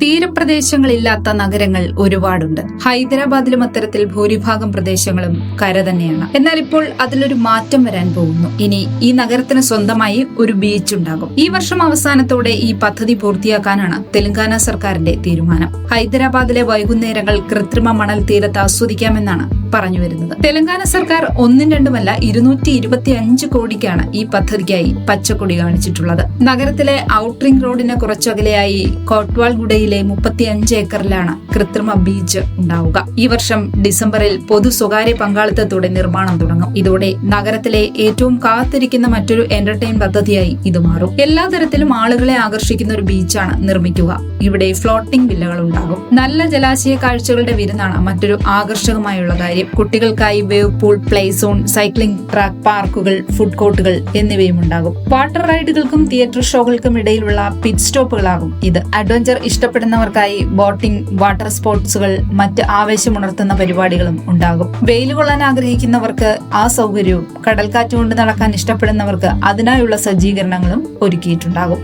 തീരപ്രദേശങ്ങളില്ലാത്ത നഗരങ്ങൾ ഒരുപാടുണ്ട്. ഹൈദരാബാദിലും അത്തരത്തിൽ ഭൂരിഭാഗം പ്രദേശങ്ങളും കര തന്നെയാണ്. എന്നാൽ ഇപ്പോൾ അതിലൊരു മാറ്റം വരാൻ പോകുന്നു. ഇനി ഈ നഗരത്തിന് സ്വന്തമായി ഒരു ബീച്ച് ഉണ്ടാകും. ഈ വർഷം അവസാനത്തോടെ ഈ പദ്ധതി പൂർത്തിയാക്കാനാണ് തെലങ്കാന സർക്കാരിന്റെ തീരുമാനം. ഹൈദരാബാദിലെ വൈകുന്നേരങ്ങൾ കൃത്രിമ മണൽ തീരത്ത് ആസ്വദിക്കാമെന്നാണ് പറഞ്ഞു വരുന്നത്. തെലങ്കാന സർക്കാർ ഒന്നും രണ്ടുമല്ല 225 കോടിക്കാണ് ഈ പദ്ധതിക്കായി പച്ചക്കൊടി കാണിച്ചിട്ടുള്ളത്. നഗരത്തിലെ ഔട്ട്റിംഗ് റോഡിന് കുറച്ചകലെയായി കോട്ട്വാൾഗുഡയിലെ 35 ഏക്കറിലാണ് കൃത്രിമ ബീച്ച് ഉണ്ടാവുക. ഈ വർഷം ഡിസംബറിൽ പൊതു സ്വകാര്യ പങ്കാളിത്തത്തോടെ നിർമ്മാണം തുടങ്ങും. ഇതോടെ നഗരത്തിലെ ഏറ്റവും കാത്തിരിക്കുന്ന മറ്റൊരു എന്റർടൈൻ പദ്ധതിയായി ഇത് മാറും. എല്ലാ തരത്തിലും ആളുകളെ ആകർഷിക്കുന്ന ഒരു ബീച്ചാണ് നിർമ്മിക്കുക. ഇവിടെ ഫ്ലോട്ടിംഗ് വില്ലകൾ ഉണ്ടാകും. നല്ല ജലാശയ കാഴ്ചകളുടെ വിരുന്നാണ് മറ്റൊരു ആകർഷകമായുള്ള കാര്യം. കുട്ടികൾക്കായി wave pool, play zone, cycling track, പാർക്കുകൾ, ഫുഡ് കോർട്ടുകൾ എന്നിവയും ഉണ്ടാകും. വാട്ടർ റൈഡുകൾക്കും തിയേറ്റർ ഷോകൾക്കും ഇടയിലുള്ള പിറ്റ് സ്റ്റോപ്പുകളാകും ഇത്. അഡ്വഞ്ചർ ഇഷ്ടപ്പെടുന്നവർക്കായി ബോട്ടിംഗ്, വാട്ടർ സ്പോർട്സുകൾ, മറ്റ് ആവേശമുണർത്തുന്ന പരിപാടികളും ഉണ്ടാകും. വെയിൽ കൊള്ളാൻ ആഗ്രഹിക്കുന്നവർക്ക് ആ സൗകര്യവും, കടൽക്കാറ്റ് കൊണ്ട് നടക്കാൻ ഇഷ്ടപ്പെടുന്നവർക്ക് അതിനായുള്ള സജ്ജീകരണങ്ങളും ഒരുക്കിയിട്ടുണ്ടാകും.